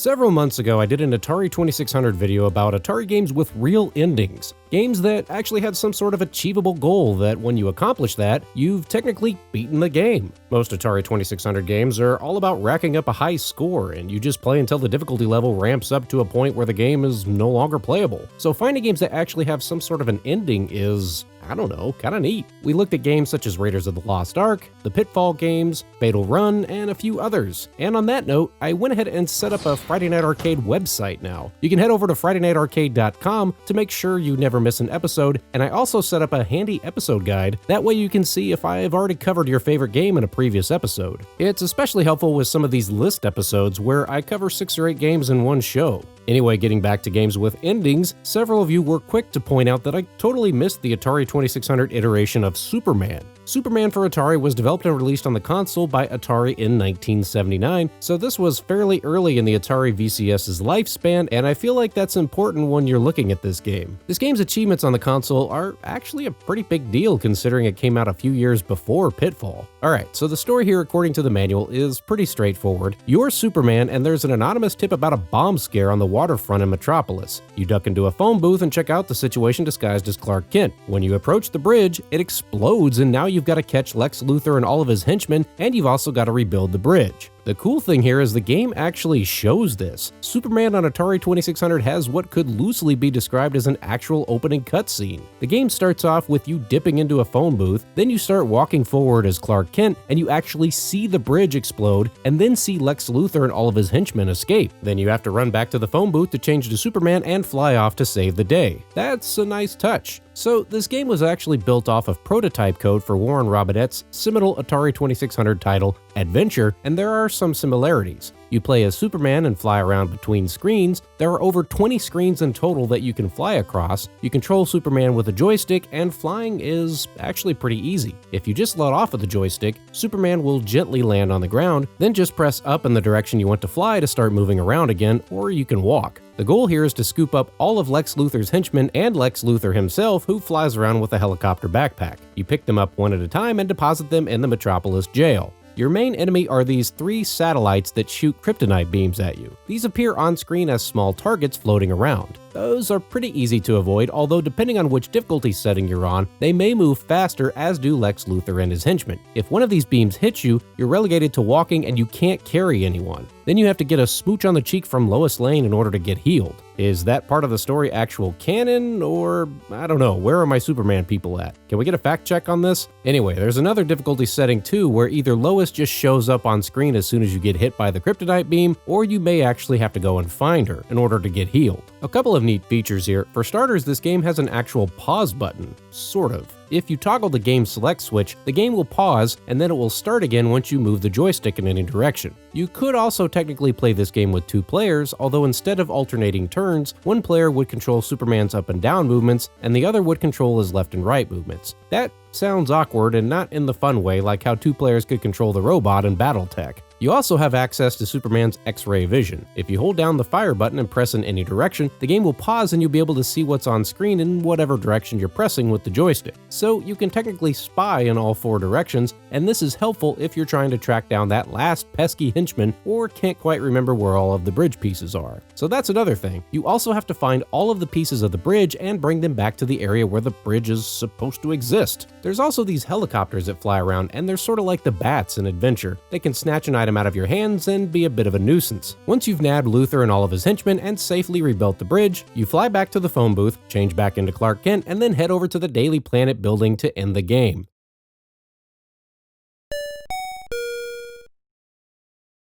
Several months ago, I did an Atari 2600 video about Atari games with real endings. Games that actually had some sort of achievable goal that when you accomplish that, you've technically beaten the game. Most Atari 2600 games are all about racking up a high score, and you just play until the difficulty level ramps up to a point where the game is no longer playable. So finding games that actually have some sort of an ending is, I don't know, kinda neat. We looked at games such as Raiders of the Lost Ark, the Pitfall games, Fatal Run, and a few others. And on that note, I went ahead and set up a Friday Night Arcade website now. You can head over to FridayNightArcade.com to make sure you never miss an episode, and I also set up a handy episode guide. That way you can see if I have already covered your favorite game in a previous episode. It's especially helpful with some of these list episodes where I cover 6 or 8 games in one show. Anyway, getting back to games with endings, several of you were quick to point out that I totally missed the Atari 2600 iteration of Superman. Superman for Atari was developed and released on the console by Atari in 1979, so this was fairly early in the Atari VCS's lifespan, and I feel like that's important when you're looking at this game. This game's achievements on the console are actually a pretty big deal considering it came out a few years before Pitfall. Alright, so the story here according to the manual is pretty straightforward. You're Superman and there's an anonymous tip about a bomb scare on the waterfront in Metropolis. You duck into a phone booth and check out the situation disguised as Clark Kent. When you approach the bridge, it explodes and now you've got to catch Lex Luthor and all of his henchmen, and you've also got to rebuild the bridge. The cool thing here is the game actually shows this. Superman on Atari 2600 has what could loosely be described as an actual opening cutscene. The game starts off with you dipping into a phone booth, then you start walking forward as Clark Kent, and you actually see the bridge explode, and then see Lex Luthor and all of his henchmen escape. Then you have to run back to the phone booth to change to Superman and fly off to save the day. That's a nice touch. So this game was actually built off of prototype code for Warren Robinette's seminal Atari 2600 title, Adventure, and there are some similarities. You play as Superman and fly around between screens. There are over 20 screens in total that you can fly across. You control Superman with a joystick, and flying is actually pretty easy. If you just let off of the joystick, Superman will gently land on the ground, then just press up in the direction you want to fly to start moving around again, or you can walk. The goal here is to scoop up all of Lex Luthor's henchmen and Lex Luthor himself, who flies around with a helicopter backpack. You pick them up one at a time and deposit them in the Metropolis jail. Your main enemy are these 3 satellites that shoot kryptonite beams at you. These appear on screen as small targets floating around. Those are pretty easy to avoid, although depending on which difficulty setting you're on, they may move faster, as do Lex Luthor and his henchmen. If one of these beams hits you, you're relegated to walking and you can't carry anyone. Then you have to get a smooch on the cheek from Lois Lane in order to get healed. Is that part of the story actual canon, or I don't know, where are my Superman people at? Can we get a fact check on this? Anyway, there's another difficulty setting too, where either Lois just shows up on screen as soon as you get hit by the kryptonite beam, or you may actually have to go and find her in order to get healed. A couple of neat features here. For starters, this game has an actual pause button, sort of. If you toggle the game select switch, the game will pause and then it will start again once you move the joystick in any direction. You could also technically play this game with 2 players, although instead of alternating turns, one player would control Superman's up and down movements and the other would control his left and right movements. That sounds awkward and not in the fun way like how 2 players could control the robot in BattleTech. You also have access to Superman's X-ray vision. If you hold down the fire button and press in any direction, the game will pause and you'll be able to see what's on screen in whatever direction you're pressing with the joystick. So you can technically spy in all 4 directions, and this is helpful if you're trying to track down that last pesky henchman or can't quite remember where all of the bridge pieces are. So that's another thing. You also have to find all of the pieces of the bridge and bring them back to the area where the bridge is supposed to exist. There's also these helicopters that fly around, and they're sort of like the bats in Adventure. They can snatch an item out of your hands and be a bit of a nuisance. Once you've nabbed Luthor and all of his henchmen and safely rebuilt the bridge, you fly back to the phone booth, change back into Clark Kent, and then head over to the Daily Planet building to end the game.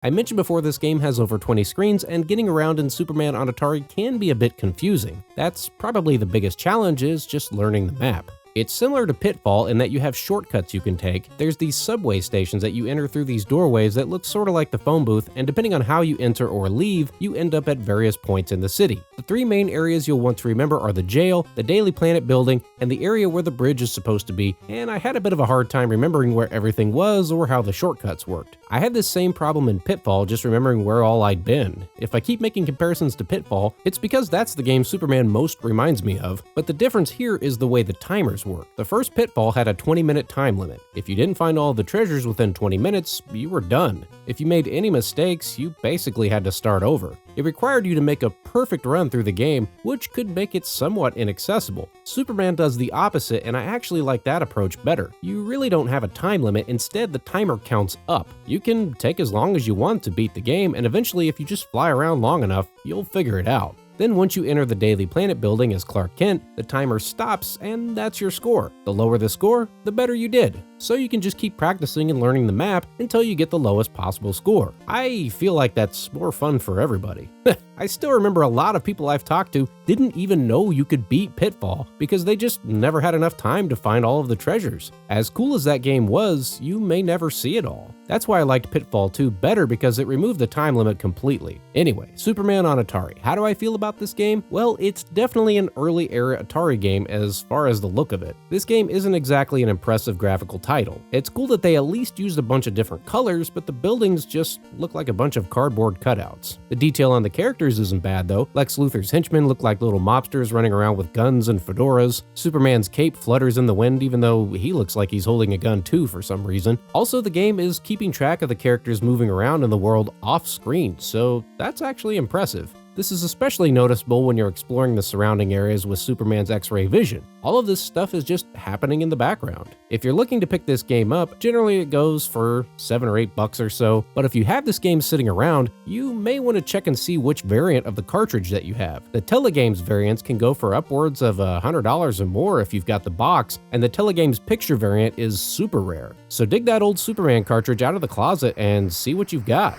I mentioned before this game has over 20 screens, and getting around in Superman on Atari can be a bit confusing. That's probably the biggest challenge, is just learning the map. It's similar to Pitfall in that you have shortcuts you can take. There's these subway stations that you enter through these doorways that look sort of like the phone booth, and depending on how you enter or leave, you end up at various points in the city. The 3 main areas you'll want to remember are the jail, the Daily Planet building, and the area where the bridge is supposed to be, and I had a bit of a hard time remembering where everything was or how the shortcuts worked. I had this same problem in Pitfall, just remembering where all I'd been. If I keep making comparisons to Pitfall, it's because that's the game Superman most reminds me of, but the difference here is the way the timers work. The first Pitfall had a 20-minute time limit. If you didn't find all the treasures within 20 minutes, you were done. If you made any mistakes, you basically had to start over. It required you to make a perfect run through the game, which could make it somewhat inaccessible. Superman does the opposite, and I actually like that approach better. You really don't have a time limit, instead the timer counts up. You can take as long as you want to beat the game, and eventually if you just fly around long enough, you'll figure it out. Then once you enter the Daily Planet building as Clark Kent, the timer stops and that's your score. The lower the score, the better you did. So you can just keep practicing and learning the map until you get the lowest possible score. I feel like that's more fun for everybody. I still remember a lot of people I've talked to didn't even know you could beat Pitfall because they just never had enough time to find all of the treasures. As cool as that game was, you may never see it all. That's why I liked Pitfall 2 better, because it removed the time limit completely. Anyway, Superman on Atari. How do I feel about this game? Well, it's definitely an early era Atari game as far as the look of it. This game isn't exactly an impressive graphical title. It's cool that they at least used a bunch of different colors, but the buildings just look like a bunch of cardboard cutouts. The detail on the characters isn't bad though. Lex Luthor's henchmen look like little mobsters running around with guns and fedoras. Superman's cape flutters in the wind even though he looks like he's holding a gun too for some reason. Also, the game is keeping track of the characters moving around in the world off screen, so that's actually impressive. This is especially noticeable when you're exploring the surrounding areas with Superman's X-ray vision. All of this stuff is just happening in the background. If you're looking to pick this game up, generally it goes for $7 or $8 or so, but if you have this game sitting around, you may want to check and see which variant of the cartridge that you have. The Telegames variants can go for upwards of $100 or more if you've got the box, and the Telegames picture variant is super rare. So dig that old Superman cartridge out of the closet and see what you've got.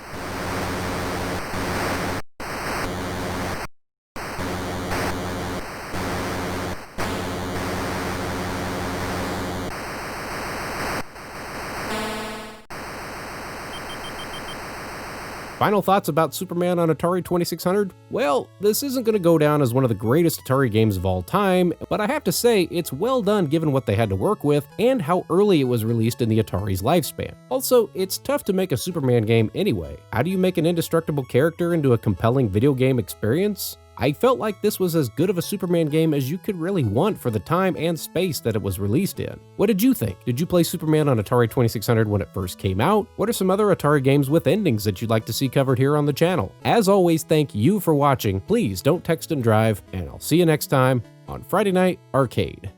Final thoughts about Superman on Atari 2600? Well, this isn't going to go down as one of the greatest Atari games of all time, but I have to say it's well done given what they had to work with and how early it was released in the Atari's lifespan. Also, it's tough to make a Superman game anyway. How do you make an indestructible character into a compelling video game experience? I felt like this was as good of a Superman game as you could really want for the time and space that it was released in. What did you think? Did you play Superman on Atari 2600 when it first came out? What are some other Atari games with endings that you'd like to see covered here on the channel? As always, thank you for watching. Please don't text and drive, and I'll see you next time on Friday Night Arcade.